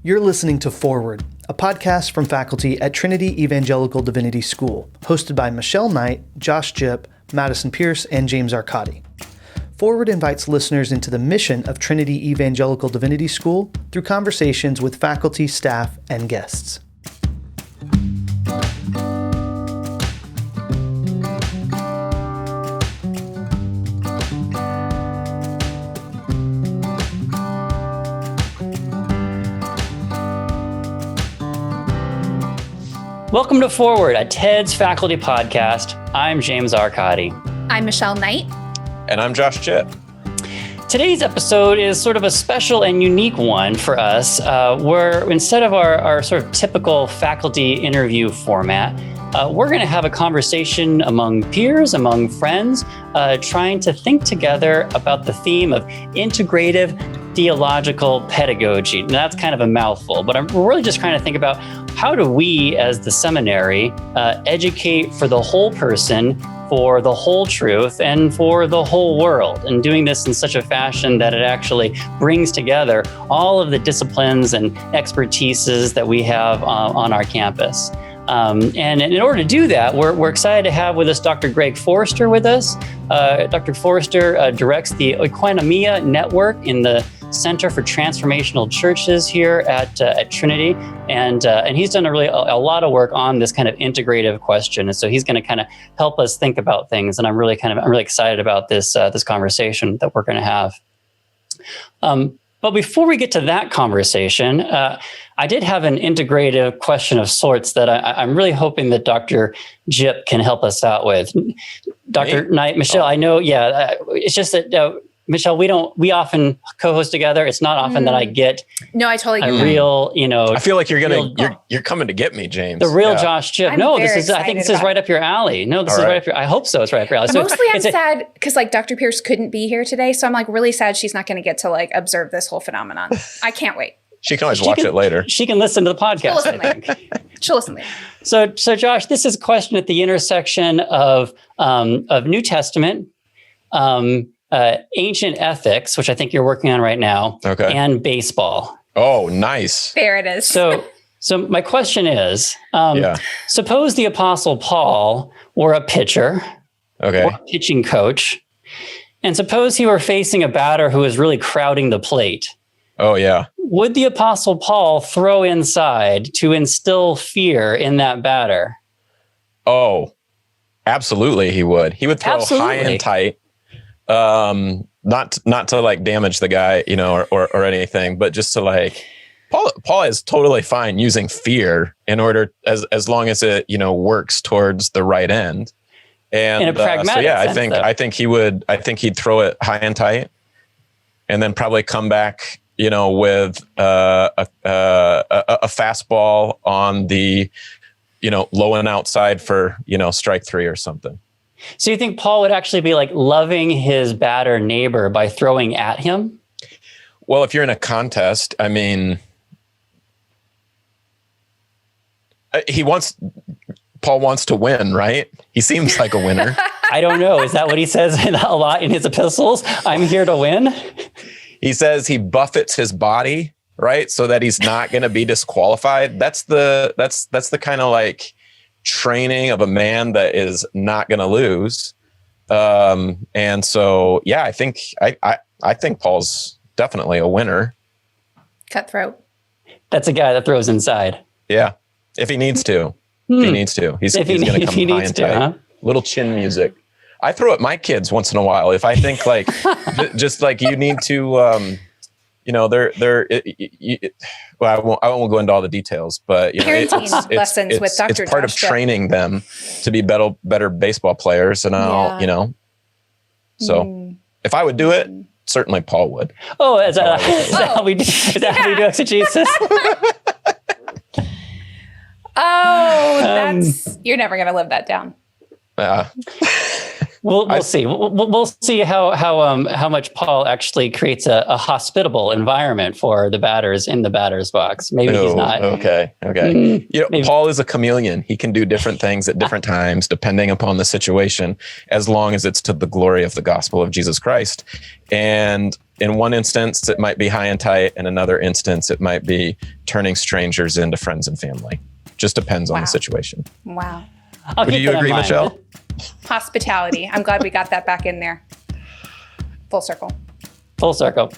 You're listening to Foreword, a podcast from faculty at Trinity Evangelical Divinity School, hosted by Michelle Knight, Josh Jipp, Madison Pierce, and James Arcadi. Foreword invites listeners into the mission of Trinity Evangelical Divinity School through conversations with faculty, staff, and guests. Welcome to Foreword, a TEDS faculty podcast. I'm James Arcadi. I'm Michelle Knight. And I'm Josh Jipp. Today's episode is sort of a special and unique one for us, where instead of our sort of typical faculty interview format, we're going to have a conversation among peers, among friends, trying to think together about the theme of integrative theological pedagogy. Now, that's kind of a mouthful, but we're really just trying to think about how do we as the seminary educate for the whole person, for the whole truth, and for the whole world, and doing this in such a fashion that it actually brings together all of the disciplines and expertises that we have on our campus. And in order to do that, we're excited to have with us Dr. Greg Forster with us. Dr. Forster directs the Oikonomia Network in the Center for Transformational Churches here at Trinity, and he's done a lot of work on this kind of integrative question, and so he's going to kind of help us think about things. And I'm really excited about this conversation that we're going to have. But before we get to that conversation, I did have an integrative question of sorts that I'm really hoping that Dr. Jipp can help us out with. Dr. Knight, Michelle, I know, it's just that Michelle, we often co-host together. It's not often that I get I totally get real, I feel like you're coming to get me, James. The real Josh Jipp. No, I think this is right up your alley. No, this is right up your, I hope so. It's right up your alley. Mostly I'm sad because Dr. Pierce couldn't be here today. So I'm really sad she's not going to get to observe this whole phenomenon. I can't wait. She can always watch it later. She can listen to the podcast, She'll listen later. So Josh, this is a question at the intersection of New Testament, ancient ethics, which I think you're working on right now, and baseball. Oh, nice. There it is. So my question is, suppose the Apostle Paul were a pitcher, or a pitching coach, and suppose he were facing a batter who was really crowding the plate. Oh, yeah. Would the Apostle Paul throw inside to instill fear in that batter? Oh, absolutely he would. He would throw high and tight. Not to damage the guy, or anything, but just to Paul is totally fine using fear in order as long as it, works towards the right end. And in a pragmatic sense, I think he'd throw it high and tight and then probably come back, with a fastball on the, low and outside for, strike three or something. So you think Paul would actually be loving his batter neighbor by throwing at him? Well, if you're in a contest, I mean, Paul wants to win, right? He seems like a winner. I don't know. Is that what he says a lot in his epistles? I'm here to win. He says he buffets his body, right? So that he's not going to be disqualified. That's the kind of training of a man that is not going to lose. And so, I think Paul's definitely a winner. Cutthroat. That's a guy that throws inside. Yeah. If he needs to. If he needs to. He's going to come high and tight. Huh? Little chin music. I throw at my kids once in a while. If I think just you need to, I won't go into all the details, but parenting lessons with Dr. It's part of training them to be better baseball players. And so if I would do it, certainly Paul would. Oh, is that how we do exegesis? You're never going to live that down. We'll see. We'll see how much Paul actually creates a hospitable environment for the batters in the batter's box. Maybe he's not. Okay. Paul is a chameleon. He can do different things at different times, depending upon the situation, as long as it's to the glory of the gospel of Jesus Christ. And in one instance, it might be high and tight. In another instance, it might be turning strangers into friends and family. Just depends on the situation. Wow. Would you agree, Michelle? Hospitality. I'm glad we got that back in there. Full circle. Full circle.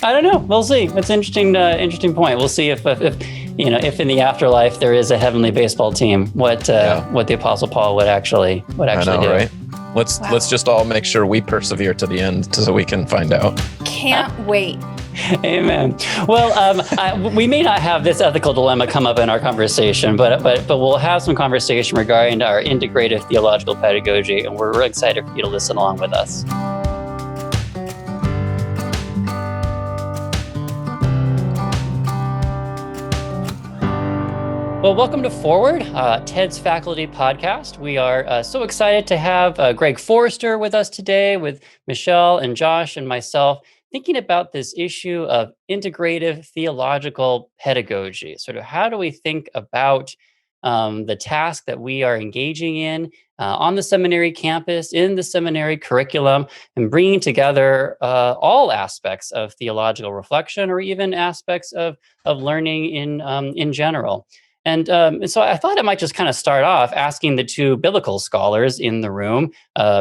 I don't know. We'll see. It's an interesting point. We'll see if in the afterlife there is a heavenly baseball team, what the Apostle Paul would actually do. Right? Let's just all make sure we persevere to the end so we can find out. Can't wait. Amen. Well, we may not have this ethical dilemma come up in our conversation, but we'll have some conversation regarding our integrative theological pedagogy, and we're really excited for you to listen along with us. Well, welcome to Foreword, TED's faculty podcast. We are so excited to have Greg Forster with us today, with Michelle and Josh and myself, thinking about this issue of integrative theological pedagogy. Sort of how do we think about the task that we are engaging in on the seminary campus, in the seminary curriculum, and bringing together all aspects of theological reflection, or even aspects of learning in general. And so I thought I might just kind of start off asking the two biblical scholars in the room,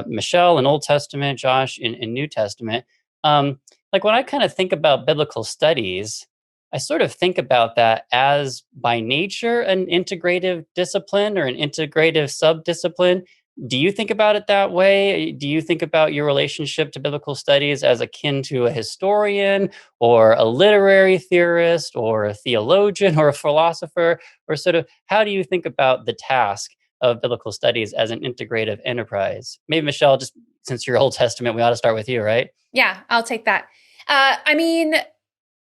Michelle in Old Testament, Josh in New Testament. Like when I kind of think about biblical studies, I sort of think about that as by nature an integrative discipline or an integrative subdiscipline. Do you think about it that way? Do you think about your relationship to biblical studies as akin to a historian or a literary theorist or a theologian or a philosopher? Or sort of how do you think about the task of biblical studies as an integrative enterprise? Maybe Michelle, just since you're Old Testament, we ought to start with you, right? Yeah, I'll take that.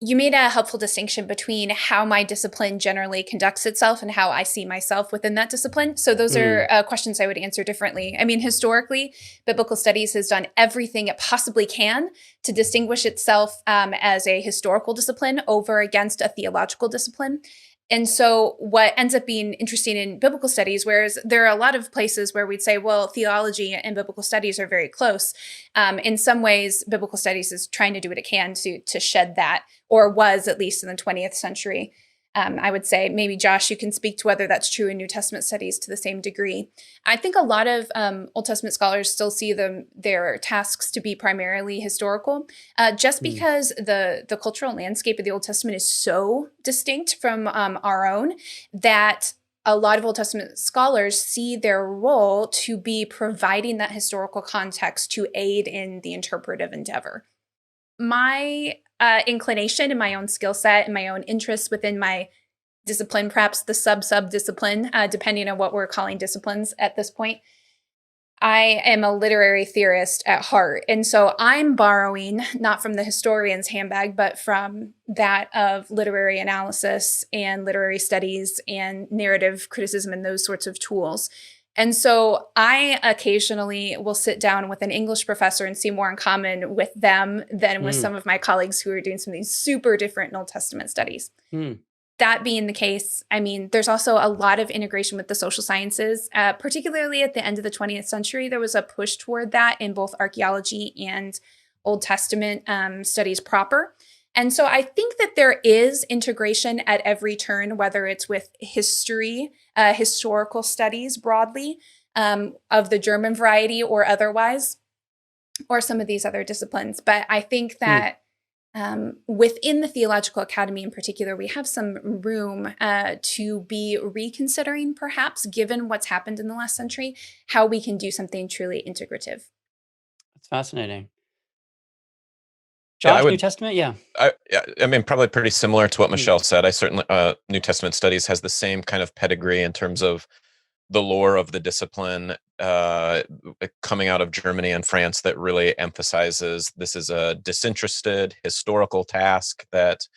You made a helpful distinction between how my discipline generally conducts itself and how I see myself within that discipline. So those are questions I would answer differently. I mean, historically, biblical studies has done everything it possibly can to distinguish itself as a historical discipline over against a theological discipline. And so what ends up being interesting in biblical studies, whereas there are a lot of places where we'd say, well, theology and biblical studies are very close. In some ways, biblical studies is trying to do what it can to shed that, or was at least in the 20th century. I would say maybe, Josh, you can speak to whether that's true in New Testament studies to the same degree. I think a lot of Old Testament scholars still see their tasks to be primarily historical, just because the cultural landscape of the Old Testament is so distinct from our own that a lot of Old Testament scholars see their role to be providing that historical context to aid in the interpretive endeavor. My inclination and my own skill set and my own interests within my discipline, perhaps the sub-discipline, depending on what we're calling disciplines at this point. I am a literary theorist at heart. And so I'm borrowing, not from the historian's handbag, but from that of literary analysis and literary studies and narrative criticism and those sorts of tools. And so I occasionally will sit down with an English professor and see more in common with them than with some of my colleagues who are doing something super different in Old Testament studies. That being the case, I mean, there's also a lot of integration with the social sciences, particularly at the end of the 20th century. There was a push toward that in both archaeology and Old Testament studies proper. And so I think that there is integration at every turn, whether it's with history, historical studies broadly, of the German variety or otherwise, or some of these other disciplines. But I think that within the Theological Academy in particular, we have some room to be reconsidering, perhaps, given what's happened in the last century, how we can do something truly integrative. That's fascinating. Josh, New Testament? Yeah. I mean, probably pretty similar to what Michelle said. I certainly, New Testament studies has the same kind of pedigree in terms of the lore of the discipline coming out of Germany and France that really emphasizes this is a disinterested historical task that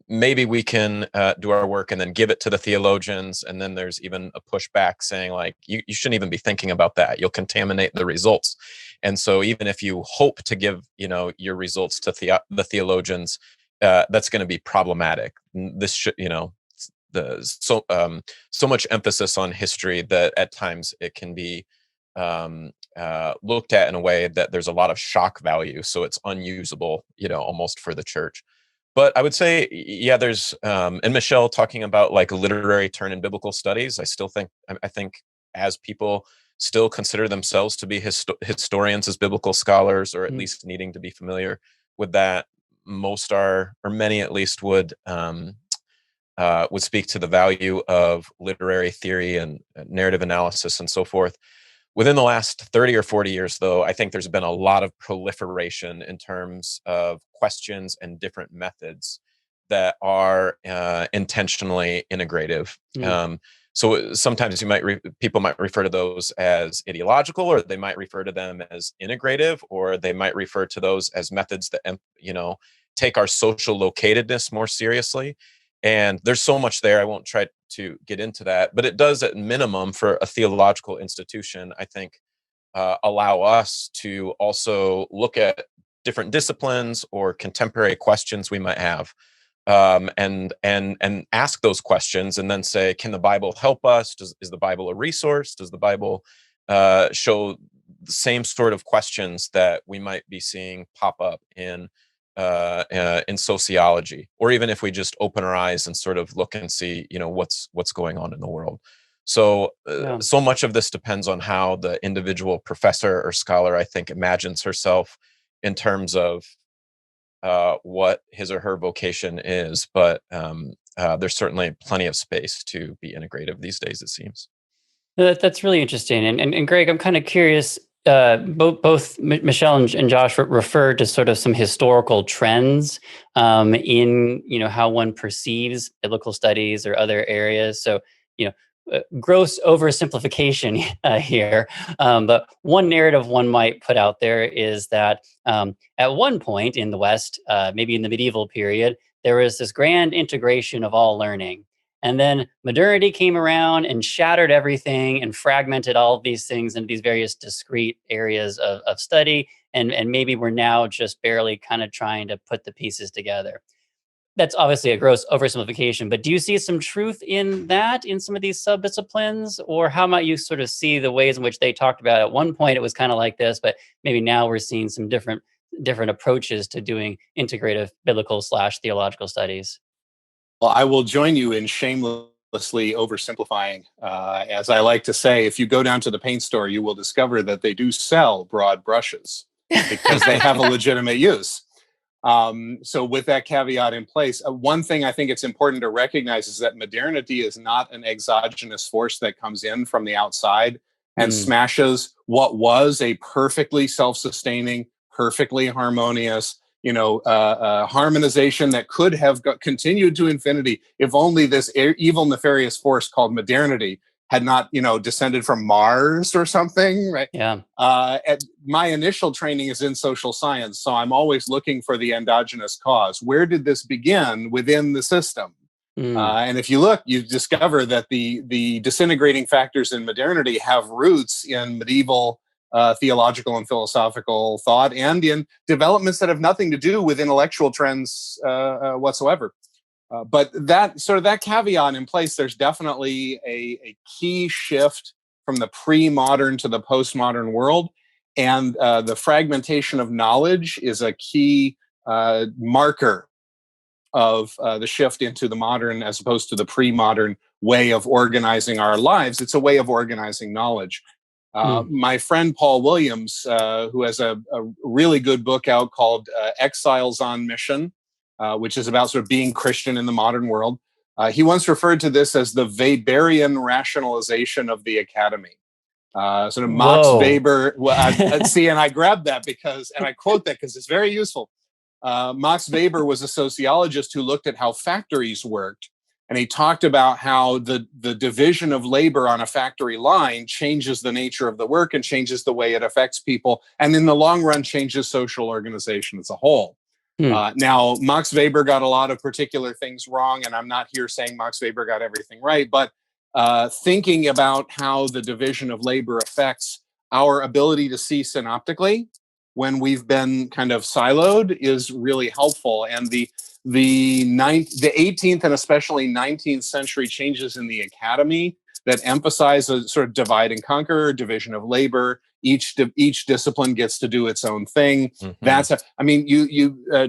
maybe we can do our work and then give it to the theologians. And then there's even a pushback saying, like, you shouldn't even be thinking about that. You'll contaminate the results. And so even if you hope to give, your results to the theologians, that's going to be problematic. This should, so much emphasis on history that at times it can be looked at in a way that there's a lot of shock value, so it's unusable, almost for the church. But I would say, yeah, there's and Michelle talking about like a literary turn in biblical studies. I think as people still consider themselves to be historians as biblical scholars, or at least needing to be familiar with that, most are, or many at least, would speak to the value of literary theory and narrative analysis and so forth. Within the last 30 or 40 years, though, I think there's been a lot of proliferation in terms of questions and different methods that are intentionally integrative. So sometimes people might refer to those as ideological, or they might refer to them as integrative, or they might refer to those as methods that take our social locatedness more seriously. And there's so much there. I won't try to get into that, but it does, at minimum, for a theological institution, I think, allow us to also look at different disciplines or contemporary questions we might have, and ask those questions, and then say, can the Bible help us? Is the Bible a resource? Does the Bible show the same sort of questions that we might be seeing pop up in sociology, or even if we just open our eyes and sort of look and see, what's going on in the world. So so much of this depends on how the individual professor or scholar, I think, imagines herself in terms of what his or her vocation is. But there's certainly plenty of space to be integrative these days, it seems. That's really interesting. And Greg, I'm kind of curious. Both Michelle and Josh referred to sort of some historical trends in how one perceives biblical studies or other areas. So gross oversimplification here, but one narrative one might put out there is that at one point in the West, maybe in the medieval period, there was this grand integration of all learning. And then modernity came around and shattered everything and fragmented all of these things into these various discrete areas of study. And maybe we're now just barely kind of trying to put the pieces together. That's obviously a gross oversimplification, but do you see some truth in that, in some of these subdisciplines? Or how might you sort of see the ways in which they talked about at one point it was kind of like this, but maybe now we're seeing some different approaches to doing integrative biblical/theological studies? Well, I will join you in shamelessly oversimplifying. As I like to say, if you go down to the paint store, you will discover that they do sell broad brushes because they have a legitimate use. So with that caveat in place, one thing I think it's important to recognize is that modernity is not an exogenous force that comes in from the outside and smashes what was a perfectly self-sustaining, perfectly harmonious, harmonization that could have continued to infinity if only this evil, nefarious force called modernity had not, descended from Mars or something, right? Yeah. My initial training is in social science, so I'm always looking for the endogenous cause. Where did this begin within the system? And if you look, you discover that the disintegrating factors in modernity have roots in medieval theological and philosophical thought, and in developments that have nothing to do with intellectual trends whatsoever. But that caveat in place, there's definitely a key shift from the pre-modern to the postmodern world. And the fragmentation of knowledge is a key marker of the shift into the modern as opposed to the pre-modern way of organizing our lives. It's a way of organizing knowledge. My friend Paul Williams, who has a really good book out called Exiles on Mission, which is about sort of being Christian in the modern world. He once referred to this as the Weberian rationalization of the academy. Sort of Max Weber. Well, and I grabbed that and I quote that because it's very useful. Max Weber was a sociologist who looked at how factories worked. And he talked about how the division of labor on a factory line changes the nature of the work and changes the way it affects people. And in the long run, changes social organization as a whole. Now, Max Weber got a lot of particular things wrong, and I'm not here saying Max Weber got everything right, but thinking about how the division of labor affects our ability to see synoptically when we've been kind of siloed is really helpful. And the 18th and especially 19th century changes in the academy that emphasize a sort of divide and conquer, division of labor. Each discipline gets to do its own thing.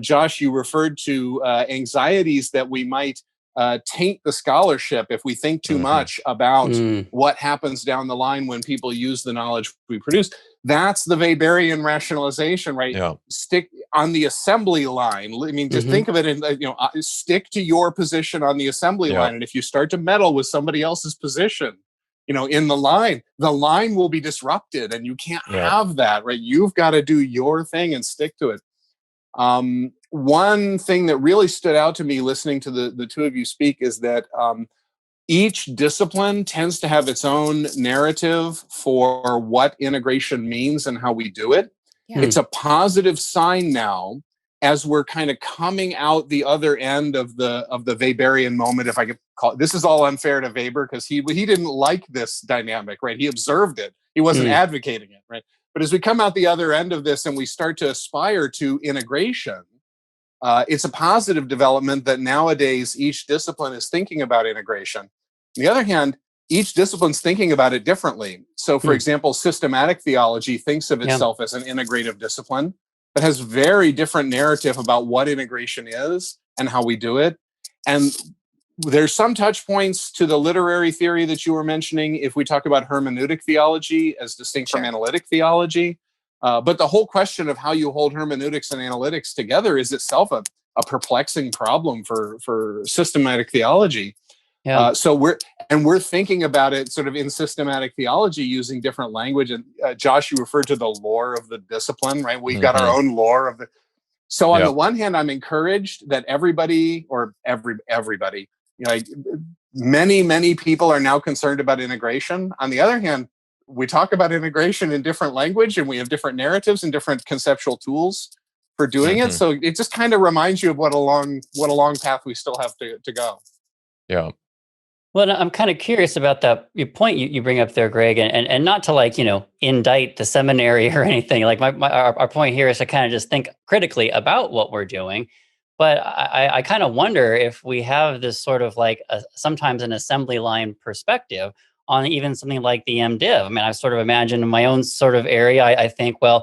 Josh, you referred to anxieties that we might taint the scholarship if we think too much about what happens down the line when people use the knowledge we produce. That's the Weberian rationalization, right? Yeah. Stick on the assembly line. I mean, just think of it in, stick to your position on the assembly line. And if you start to meddle with somebody else's position, in the line will be disrupted, and you can't have that, right? You've got to do your thing and stick to it. One thing that really stood out to me listening to the two of you speak is that each discipline tends to have its own narrative for what integration means and how we do it. Yeah. It's a positive sign now as we're kind of coming out the other end of the Weberian moment, if I could call it. This is all unfair to Weber because he didn't like this dynamic, right? He observed it. He wasn't advocating it, right? But as we come out the other end of this and we start to aspire to integration, it's a positive development that nowadays each discipline is thinking about integration. On the other hand, each discipline's thinking about it differently. So, for example, systematic theology thinks of itself as an integrative discipline, but has very different narrative about what integration is and how we do it. And there's some touch points to the literary theory that you were mentioning if we talk about hermeneutic theology as distinct from analytic theology. But the whole question of how you hold hermeneutics and analytics together is itself a perplexing problem for systematic theology. Yeah. So we're thinking about it sort of in systematic theology using different language. And Josh, you referred to the lore of the discipline, right? We've got our own lore of the. So on the one hand, I'm encouraged that everybody, many people are now concerned about integration. On the other hand, we talk about integration in different language, and we have different narratives and different conceptual tools for doing it. So it just kind of reminds you of what a long path we still have to go. Yeah. Well, I'm kind of curious about that point you bring up there, Greg, and not to indict the seminary or anything. Like our point here is to kind of just think critically about what we're doing. But I kind of wonder if we have this sort of sometimes an assembly line perspective on even something like the MDiv. I mean, I sort of imagine in my own sort of area, I think, a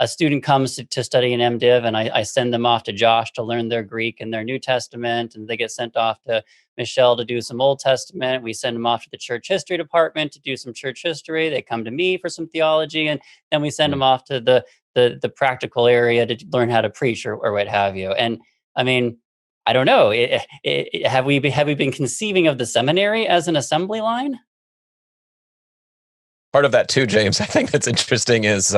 student comes to study an MDiv, and I send them off to Josh to learn their Greek and their New Testament, and they get sent off to Michelle to do some Old Testament. We send them off to the church history department to do some church history. They come to me for some theology, and then we send them off to the practical area to learn how to preach or what have you. And I mean, I don't know. Have we been conceiving of the seminary as an assembly line? Part of that too, James, I think that's interesting is,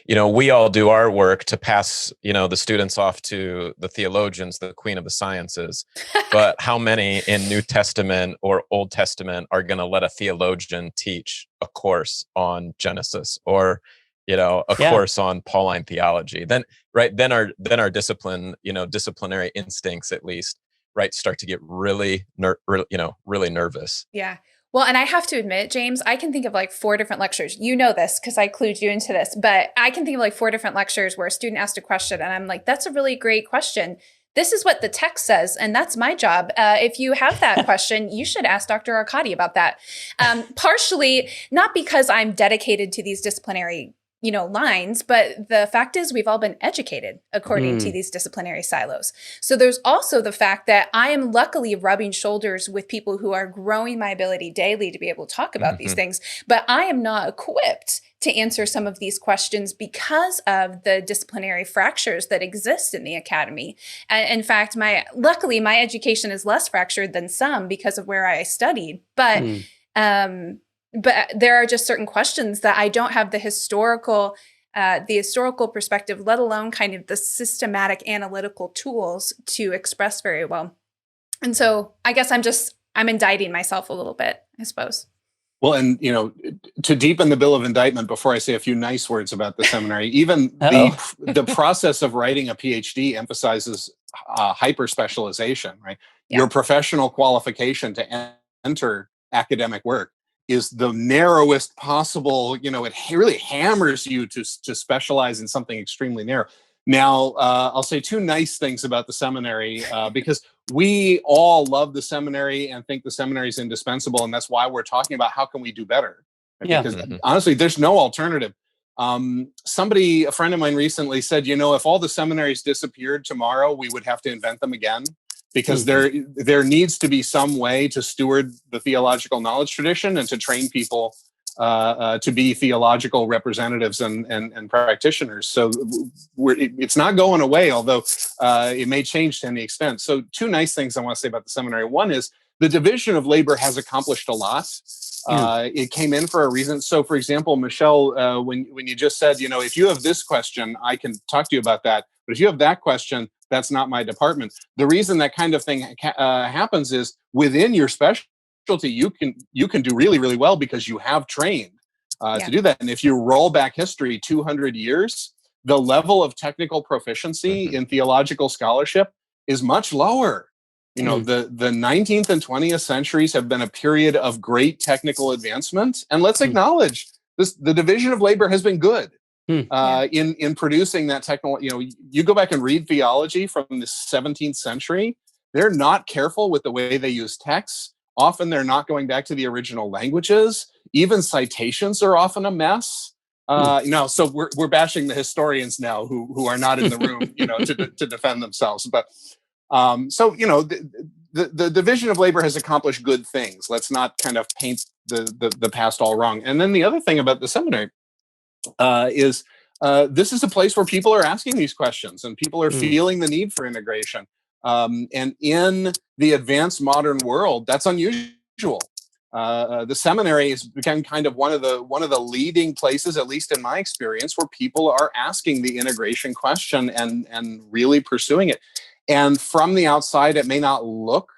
we all do our work to pass, the students off to the theologians, the queen of the sciences. But how many in New Testament or Old Testament are going to let a theologian teach a course on Genesis or, a course on Pauline theology? Then our discipline, disciplinary instincts at least, right, start to get really nervous. Yeah. Well, and I have to admit, James, I can think of 4 different lectures. You know this because I clued you into this, but I can think of 4 different lectures where a student asked a question and I'm like, that's a really great question. This is what the text says, and that's my job. If you have that question, you should ask Dr. Arcadi about that. Partially, not because I'm dedicated to these disciplinary lines, but the fact is we've all been educated according to these disciplinary silos. So there's also the fact that I am luckily rubbing shoulders with people who are growing my ability daily to be able to talk about these things, but I am not equipped to answer some of these questions because of the disciplinary fractures that exist in the academy. And in fact, luckily my education is less fractured than some because of where I studied, but there are just certain questions that I don't have the historical perspective, let alone kind of the systematic analytical tools to express very well. And so I guess I'm indicting myself a little bit, I suppose. Well, and, to deepen the bill of indictment before I say a few nice words about the seminary, even the process of writing a PhD emphasizes hyper-specialization, right? Yeah. Your professional qualification to enter academic work is the narrowest possible, it really hammers you to specialize in something extremely narrow. Now, I'll say 2 nice things about the seminary, because we all love the seminary and think the seminary is indispensable, and that's why we're talking about how can we do better. Right? Yeah. Because honestly, there's no alternative. A friend of mine recently said, if all the seminaries disappeared tomorrow, we would have to invent them again, because there needs to be some way to steward the theological knowledge tradition and to train people to be theological representatives and practitioners. So it's not going away, although it may change to any extent. So two nice things I want to say about the seminary. One is the division of labor has accomplished a lot. It came in for a reason. So, for example, Michelle, when you just said, if you have this question, I can talk to you about that. But if you have that question, that's not my department. The reason that kind of thing happens is within your specialty, you can do really, really well because you have trained to do that. And if you roll back history 200 years, the level of technical proficiency in theological scholarship is much lower. The 19th and 20th centuries have been a period of great technical advancement, and let's acknowledge this: the division of labor has been good in producing that technical. You go back and read theology from the 17th century; they're not careful with the way they use texts. Often, they're not going back to the original languages. Even citations are often a mess. So we're bashing the historians now who are not in the room, to defend themselves, but. The division of labor has accomplished good things. Let's not kind of paint the past all wrong. And then the other thing about the seminary is this is a place where people are asking these questions and people are feeling the need for integration. And in the advanced modern world, that's unusual. The seminary has become kind of one of the leading places, at least in my experience, where people are asking the integration question and really pursuing it. And from the outside, it may not look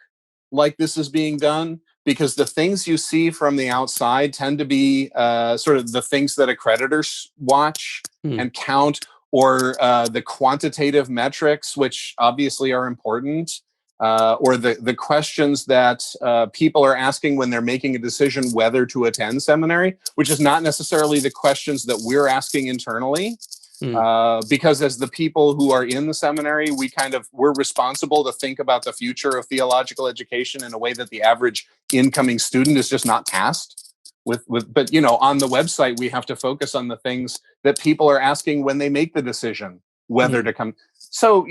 like this is being done, because the things you see from the outside tend to be sort of the things that accreditors watch and count, or the quantitative metrics, which obviously are important, or the questions that people are asking when they're making a decision whether to attend seminary, which is not necessarily the questions that we're asking internally. Because as the people who are in the seminary, we're responsible to think about the future of theological education in a way that the average incoming student is just not tasked with. But on the website, we have to focus on the things that people are asking when they make the decision whether to come. So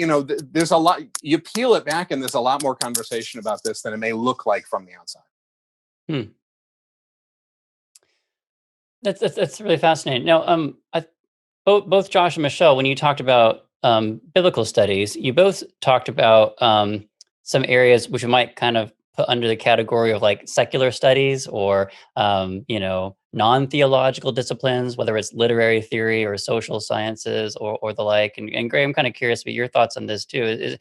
there's a lot. You peel it back, and there's a lot more conversation about this than it may look like from the outside. That's really fascinating. Now, both Josh and Michelle, when you talked about biblical studies, you both talked about some areas which we might kind of put under the category of like secular studies or non-theological disciplines, whether it's literary theory or social sciences or the like. And Gray, I'm kind of curious about your thoughts on this too.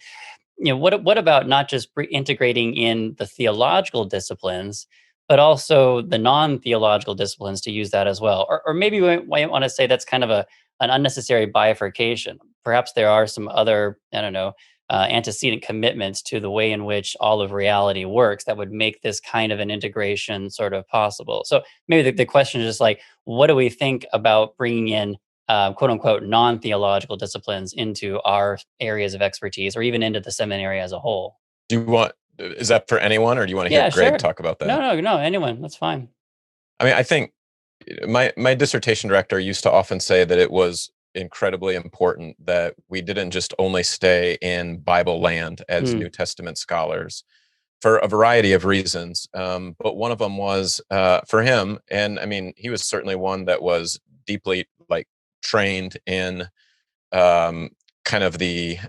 What about not just integrating in the theological disciplines, but also the non-theological disciplines to use that as well? Or maybe we might want to say that's kind of an unnecessary bifurcation. Perhaps there are some other, antecedent commitments to the way in which all of reality works that would make this kind of an integration sort of possible. So maybe the question is just like, what do we think about bringing in quote unquote non-theological disciplines into our areas of expertise, or even into the seminary as a whole? Is that for anyone, or do you want to hear Greg talk about that? No, anyone. That's fine. I mean, I think my dissertation director used to often say that it was incredibly important that we didn't just only stay in Bible land as New Testament scholars for a variety of reasons. But one of them was for him, and I mean, he was certainly one that was deeply trained in kind of the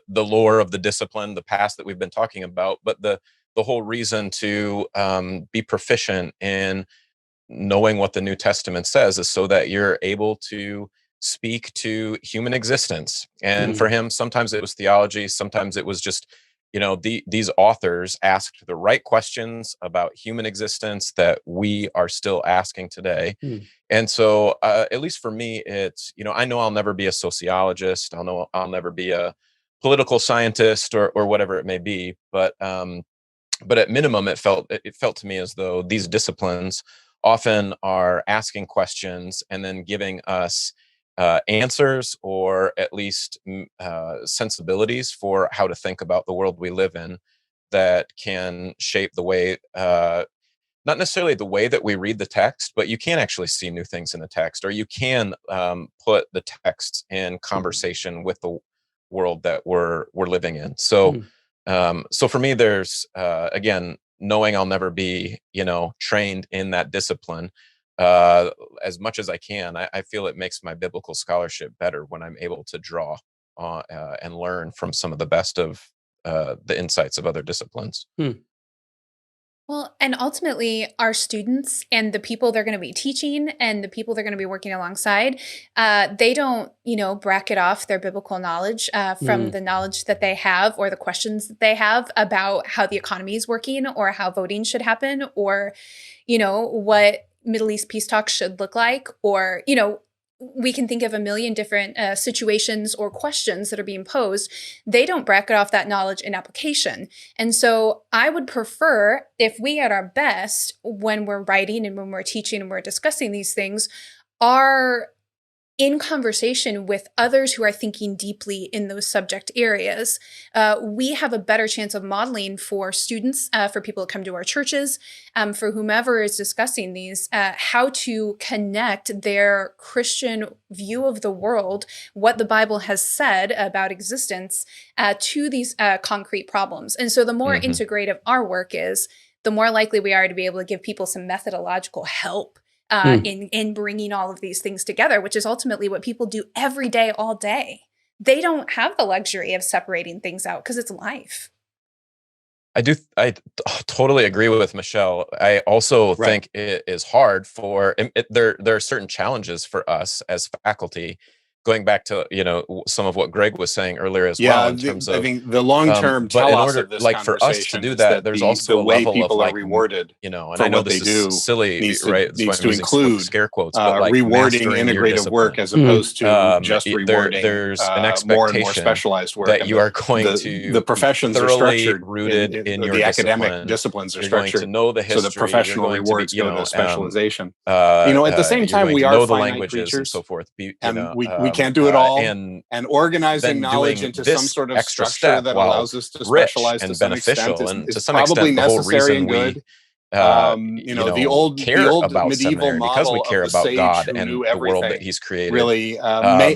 lore of the discipline, the past that we've been talking about, but the whole reason to be proficient in knowing what the New Testament says is so that you're able to speak to human existence. And for him, sometimes it was theology, sometimes it was just, these authors asked the right questions about human existence that we are still asking today. And so, at least for me, it's, I know I'll never be a sociologist. I'll never be a political scientist or whatever it may be. But at minimum, it felt to me as though these disciplines often are asking questions and then giving us answers or at least sensibilities for how to think about the world we live in that can shape the way, not necessarily the way that we read the text, but you can actually see new things in the text, or you can put the text in conversation with the world that we're living in. So, so for me, there's again, knowing I'll never be, trained in that discipline as much as I can. I feel it makes my biblical scholarship better when I'm able to draw and learn from some of the best of the insights of other disciplines. Well, and ultimately, our students and the people they're going to be teaching and the people they're going to be working alongside, they don't, bracket off their biblical knowledge from the knowledge that they have or the questions that they have about how the economy is working or how voting should happen or, what Middle East peace talks should look like or, we can think of a million different situations or questions that are being posed. They don't bracket off that knowledge in application. And so I would prefer if we at our best, when we're writing and when we're teaching and we're discussing these things, are in conversation with others who are thinking deeply in those subject areas, we have a better chance of modeling for students, for people that come to our churches, for whomever is discussing these, how to connect their Christian view of the world, what the Bible has said about existence, to these concrete problems. And so the more integrative our work is, the more likely we are to be able to give people some methodological help in bringing all of these things together, which is ultimately what people do every day, all day. They don't have the luxury of separating things out because it's life. I totally agree with Michelle. I also think it is hard for, there are certain challenges for us as faculty, going back to, some of what Greg was saying earlier as well, in terms of, I think the long-term telos of this like for us to do that, there's also a level of like, rewarded, and I know this is silly, right? Needs to include scare quotes, but like rewarding integrative work as opposed to just rewarding there's an expectation more and more specialized work that you are going to the professions are structured rooted in your the academic discipline. disciplines are You're going structured to know the history, so the professional rewards go to specialization. At the same you're time, going we to are know the finite languages creatures, and so forth. and we can't do it all. And organizing then knowledge doing into this some sort of extra structure step, that while allows us to rich specialize and to some extent beneficial, and is to some probably extent, the whole necessary reason and we good. The old about medieval seminary, because we model care of the about sage God who and knew the world that everything He's created, really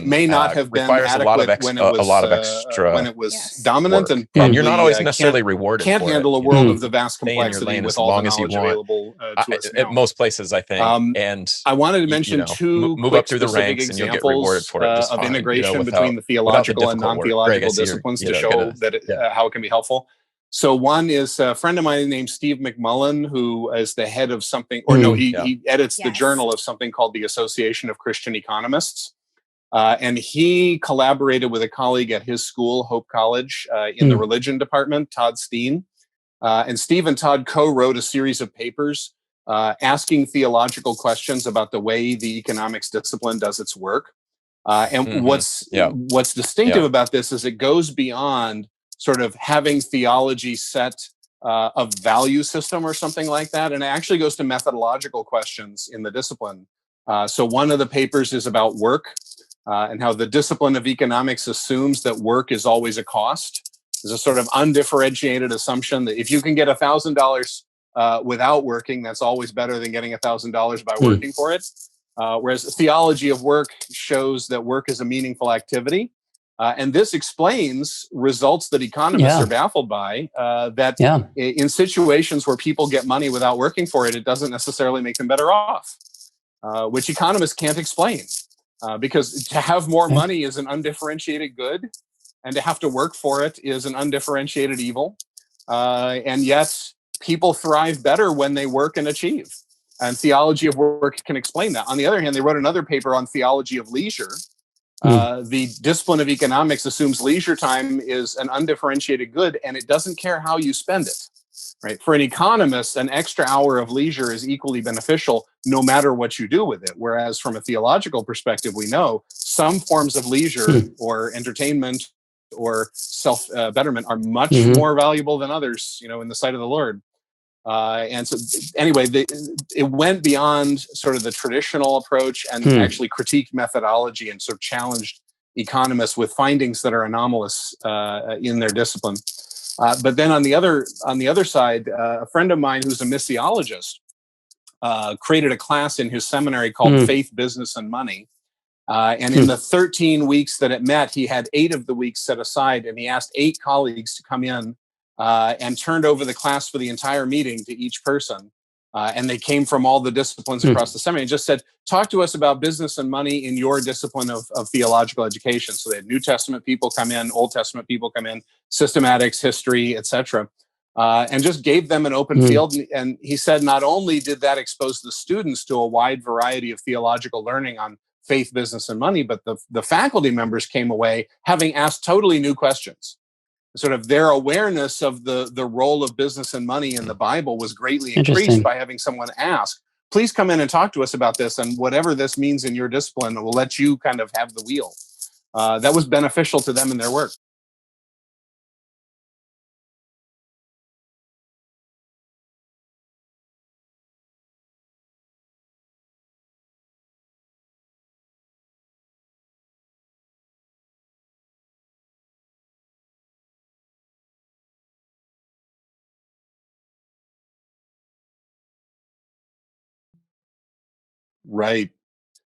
may not have been requires adequate when it extra was dominant, work. and probably you're not always necessarily rewarded can't for handle it. a world of the vast Stay in your complexity lane with as all the long as you knowledge want. available to us At now. most places, I think. And I wanted to mention two move quick up through the specific ranks, and you'll get rewarded examples for it just of fine, integration between the theological and non-theological disciplines to show that how it can be helpful. So one is a friend of mine named Steve McMullen, who is the head of something, he edits the journal of something called the Association of Christian Economists. And he collaborated with a colleague at his school, Hope College, in the religion department, Todd Steen. And Steve and Todd co-wrote a series of papers asking theological questions about the way the economics discipline does its work. And what's distinctive about this is it goes beyond sort of having theology set a value system or something like that, and it actually goes to methodological questions in the discipline. So one of the papers is about work and how the discipline of economics assumes that work is always a cost. There's a sort of undifferentiated assumption that if you can get $1,000 without working, that's always better than getting $1,000 by working for it. Whereas theology of work shows that work is a meaningful activity. And this explains results that economists are baffled by, that in situations where people get money without working for it, it doesn't necessarily make them better off, which economists can't explain. Because to have more money is an undifferentiated good, and to have to work for it is an undifferentiated evil. And yet people thrive better when they work and achieve. And theology of work can explain that. On the other hand, they wrote another paper on theology of leisure. The discipline of economics assumes leisure time is an undifferentiated good, and it doesn't care how you spend it. Right? For an economist, an extra hour of leisure is equally beneficial no matter what you do with it. Whereas from a theological perspective, we know some forms of leisure or entertainment or self-betterment are much more valuable than others, in the sight of the Lord. And so anyway, it went beyond sort of the traditional approach and actually critiqued methodology and sort of challenged economists with findings that are anomalous in their discipline. But then on the other side, a friend of mine who's a missiologist created a class in his seminary called Faith, Business, and Money. And in the 13 weeks that it met, he had 8 of the weeks set aside, and he asked 8 colleagues to come in and turned over the class for the entire meeting to each person. And they came from all the disciplines across the seminary and just said, talk to us about business and money in your discipline of theological education. So they had New Testament people come in, Old Testament people come in, systematics, history, etc. And just gave them an open field. And he said, not only did that expose the students to a wide variety of theological learning on faith, business, and money, but the faculty members came away having asked totally new questions. Sort of their awareness of the role of business and money in the Bible was greatly increased by having someone ask, please come in and talk to us about this, and whatever this means in your discipline, we'll let you kind of have the wheel. That was beneficial to them in their work. Right.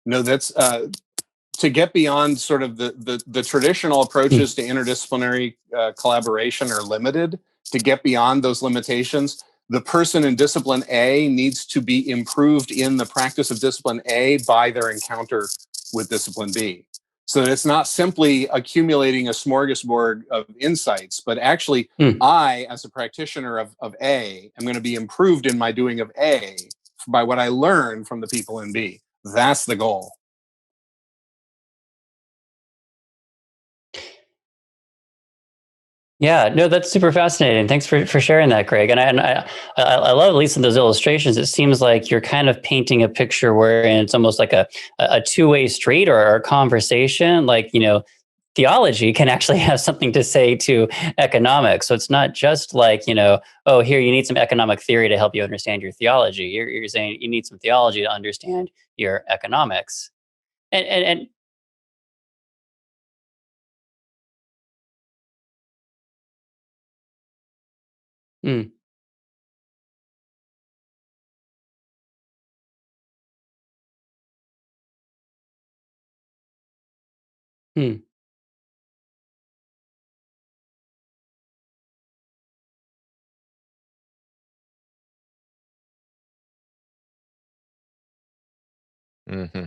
No, that's to get beyond sort of the traditional approaches to interdisciplinary collaboration are limited. To get beyond those limitations, the person in discipline A needs to be improved in the practice of discipline A by their encounter with discipline B. So that it's not simply accumulating a smorgasbord of insights, but actually I, as a practitioner of A, am going to be improved in my doing of A by what I learn from the people in B. That's the goal. Yeah, no, that's super fascinating. Thanks for sharing that, Craig. And I love, at least in those illustrations, it seems like you're kind of painting a picture wherein it's almost like a two-way street or a conversation. Like, theology can actually have something to say to economics. So it's not just like, oh, here, you need some economic theory to help you understand your theology. You're saying you need some theology to understand your economics. And mm, mm, Mm-hmm.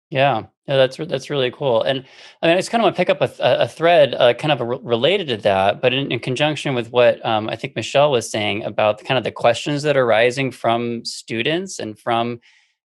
yeah, that's really cool. And I mean, I just kind of want to pick up a thread, kind of related to that, but in conjunction with what I think Michelle was saying about kind of the questions that are rising from students and from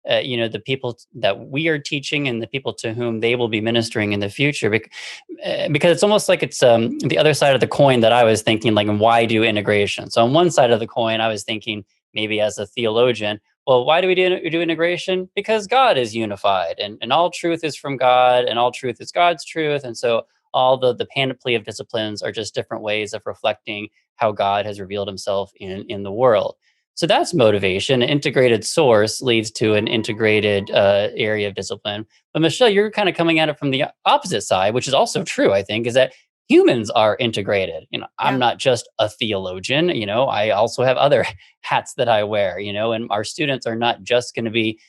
the people that we are teaching and the people to whom they will be ministering in the future. Because it's almost like it's the other side of the coin that I was thinking, like, why do integration? So on one side of the coin, I was thinking maybe as a theologian, well, why do we do integration? Because God is unified and all truth is from God and all truth is God's truth. And so all the panoply of disciplines are just different ways of reflecting how God has revealed himself in the world. So that's motivation. An integrated source leads to an integrated area of discipline. But Michelle, you're kind of coming at it from the opposite side, which is also true, I think, is that humans are integrated. I'm not just a theologian, I also have other hats that I wear, and our students are not just going to be,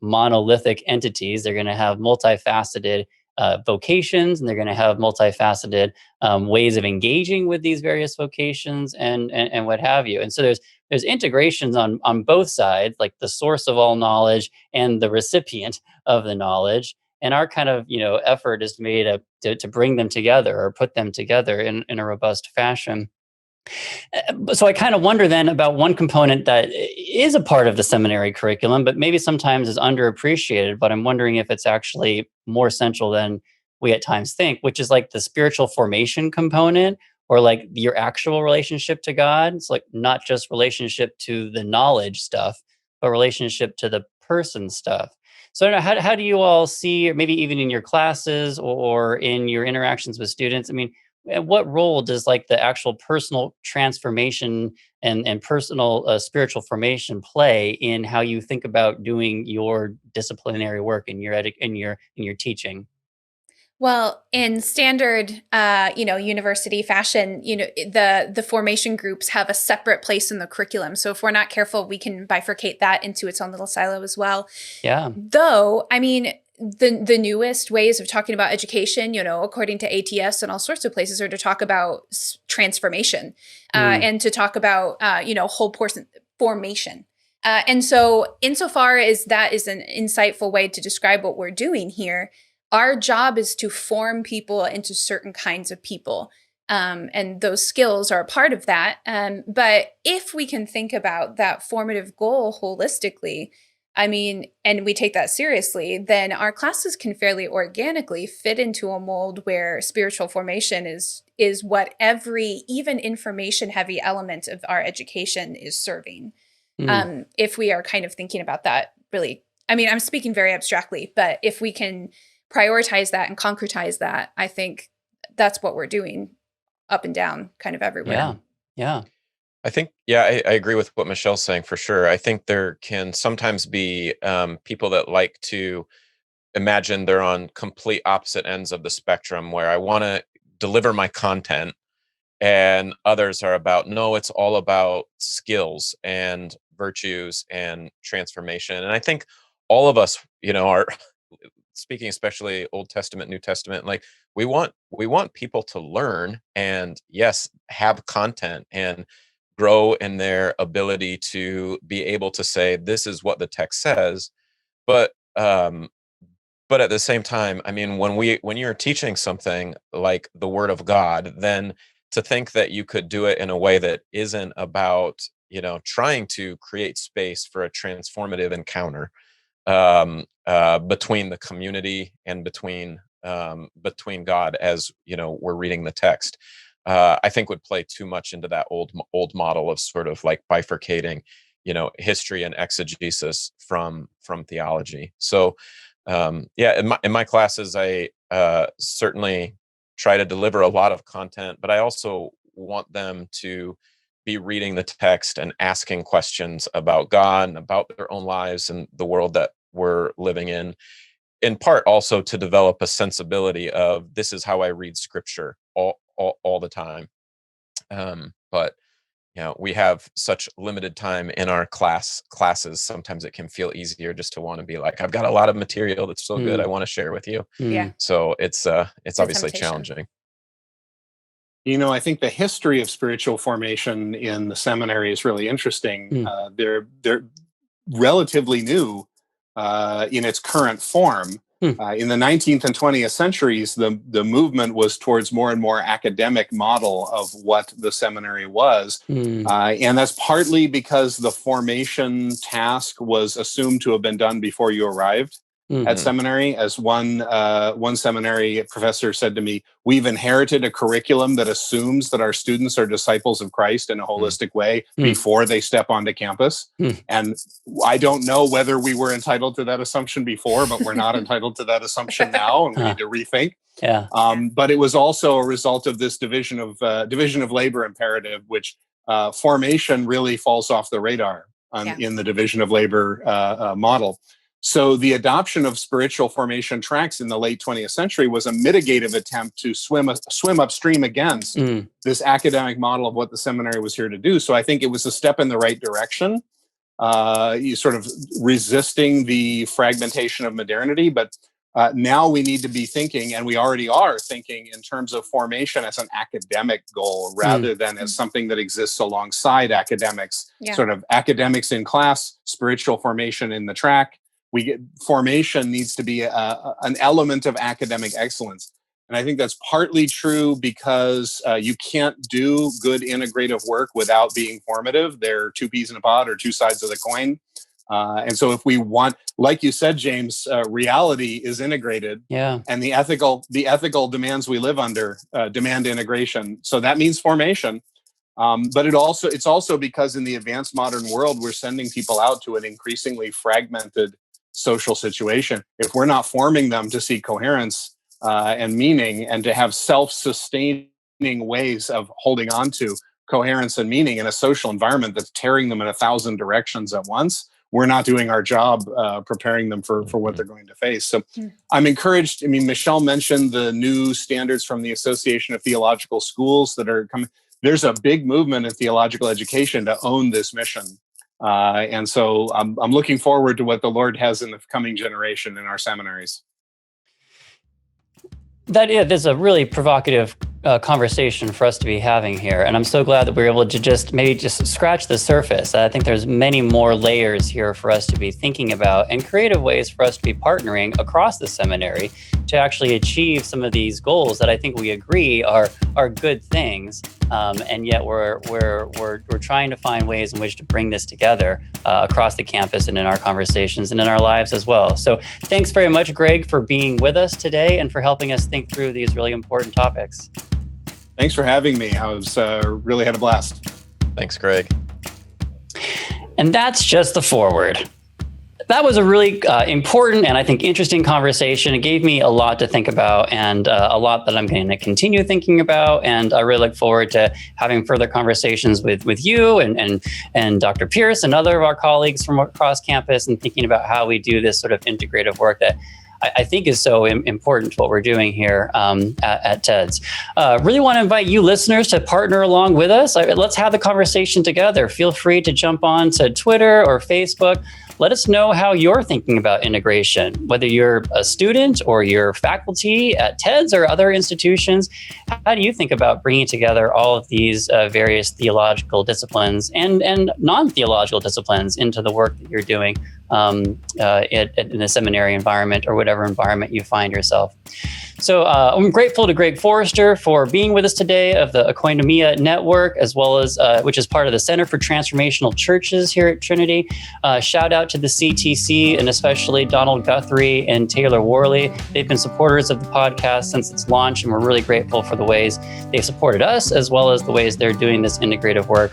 monolithic entities. They're going to have multifaceted vocations, and they're going to have multifaceted ways of engaging with these various vocations and what have you. And so there's integrations on both sides, like the source of all knowledge and the recipient of the knowledge. And our kind of effort is made to bring them together or put them together in a robust fashion. So I kind of wonder then about one component that is a part of the seminary curriculum, but maybe sometimes is underappreciated. But I'm wondering if it's actually more central than we at times think, which is like the spiritual formation component, or like your actual relationship to God. It's like not just relationship to the knowledge stuff, but relationship to the person stuff. So I don't know, how do you all see, or maybe even in your classes or in your interactions with students? I mean, what role does like the actual personal transformation and personal spiritual formation play in how you think about doing your disciplinary work in your teaching? Well, in standard, university fashion, the formation groups have a separate place in the curriculum. So if we're not careful, we can bifurcate that into its own little silo as well. Yeah. Though, I mean, the newest ways of talking about education, according to ATS and all sorts of places, are to talk about transformation and to talk about, whole person formation. And so insofar as that is an insightful way to describe what we're doing here, our job is to form people into certain kinds of people. And those skills are a part of that. But if we can think about that formative goal holistically, and we take that seriously, then our classes can fairly organically fit into a mold where spiritual formation is what every, even information heavy element of our education is serving. If we are kind of thinking about that really, I'm speaking very abstractly, but if we can prioritize that and concretize that, I think that's what we're doing up and down kind of everywhere. Yeah. I think, I agree with what Michelle's saying for sure. I think there can sometimes be people that like to imagine they're on complete opposite ends of the spectrum, where I want to deliver my content, and others are about, no, it's all about skills and virtues and transformation. And I think all of us, are speaking, especially Old Testament, New Testament, like we want people to learn and, yes, have content and grow in their ability to be able to say, this is what the text says. But at the same time, when you're teaching something like the Word of God, then to think that you could do it in a way that isn't about, trying to create space for a transformative encounter between the community and between God, as we're reading the text, I think would play too much into that old model of sort of like bifurcating, history and exegesis from theology. So in my classes, I certainly try to deliver a lot of content, but I also want them to be reading the text and asking questions about God and about their own lives and the world that we're living in part also to develop a sensibility of, this is how I read scripture all the time. But we have such limited time in our classes. Sometimes it can feel easier just to want to be like, I've got a lot of material that's so good, I want to share with you. Yeah. So it's obviously challenging. I think the history of spiritual formation in the seminary is really interesting. They're relatively new in its current form. In the 19th and 20th centuries, the movement was towards more and more academic model of what the seminary was. And that's partly because the formation task was assumed to have been done before you arrived at seminary. As one seminary professor said to me, we've inherited a curriculum that assumes that our students are disciples of Christ in a holistic way before they step onto campus. And I don't know whether we were entitled to that assumption before, but we're not entitled to that assumption now, and we need to rethink. Yeah. But it was also a result of this division of labor imperative, which formation really falls off the radar in the division of labor model. So the adoption of spiritual formation tracks in the late 20th century was a mitigative attempt to swim upstream against this academic model of what the seminary was here to do. So I think it was a step in the right direction, you sort of resisting the fragmentation of modernity. But now we need to be thinking, and we already are thinking, in terms of formation as an academic goal rather than as something that exists alongside academics, sort of academics in class, spiritual formation in the track. Formation needs to be an element of academic excellence. And I think that's partly true because you can't do good integrative work without being formative. They're two peas in a pod, or two sides of the coin. And so if we want, like you said, James, reality is integrated, and the ethical demands we live under demand integration. So that means formation. But it's also because in the advanced modern world, we're sending people out to an increasingly fragmented social situation. If we're not forming them to see coherence and meaning, and to have self-sustaining ways of holding on to coherence and meaning in a social environment that's tearing them in 1,000 directions at once, we're not doing our job preparing them for what they're going to face. So I'm encouraged. I mean, Michelle mentioned the new standards from the Association of Theological Schools that are coming. There's a big movement in theological education to own this mission. And so I'm looking forward to what the Lord has in the coming generation in our seminaries. That is a really provocative conversation for us to be having here. And I'm so glad that we're able to just scratch the surface. I think there's many more layers here for us to be thinking about and creative ways for us to be partnering across the seminary to actually achieve some of these goals that I think we agree are good things. And yet we're trying to find ways in which to bring this together across the campus and in our conversations and in our lives as well. So thanks very much, Greg, for being with us today and for helping us think through these really important topics. Thanks for having me. I was really had a blast. Thanks, Greg. And that's just the foreword. That was a really important and I think interesting conversation. It gave me a lot to think about and a lot that I'm going to continue thinking about. And I really look forward to having further conversations with you and Dr. Pierce and other of our colleagues from across campus and thinking about how we do this sort of integrative work that I think is so important to what we're doing here at TEDS. Really want to invite you listeners to partner along with us. Let's have the conversation together. Feel free to jump on to Twitter or Facebook. Let us know how you're thinking about integration, whether you're a student or you're faculty at TEDS or other institutions. How do you think about bringing together all of these various theological disciplines and non-theological disciplines into the work that you're doing in a seminary environment or whatever environment you find yourself? So I'm grateful to Greg Forster for being with us today of the Oikonomia Network, as well as which is part of the Center for Transformational Churches here at Trinity. Shout out to the CTC and especially Donald Guthrie and Taylor Worley. They've been supporters of the podcast since its launch, and we're really grateful for the ways they've supported us, as well as the ways they're doing this integrative work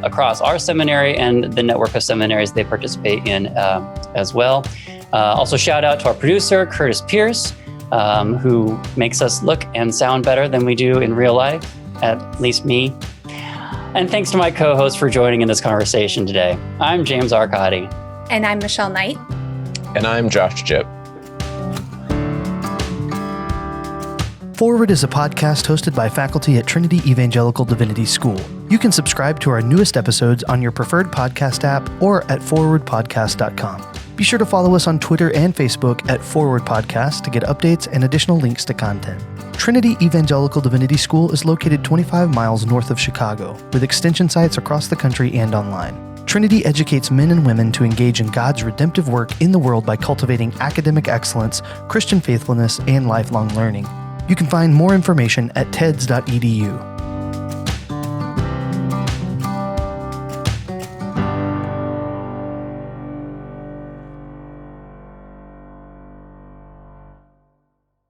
across our seminary and the network of seminaries they participate in as well. Also, shout out to our producer, Curtis Pierce, who makes us look and sound better than we do in real life, at least me. And thanks to my co-host for joining in this conversation today. I'm James Arcadi. And I'm Michelle Knight. And I'm Josh Jipp. Foreword is a podcast hosted by faculty at Trinity Evangelical Divinity School. You can subscribe to our newest episodes on your preferred podcast app or at forewordpodcast.com. Be sure to follow us on Twitter and Facebook at Foreword Podcast to get updates and additional links to content. Trinity Evangelical Divinity School is located 25 miles north of Chicago, with extension sites across the country and online. Trinity educates men and women to engage in God's redemptive work in the world by cultivating academic excellence, Christian faithfulness, and lifelong learning. You can find more information at teds.edu.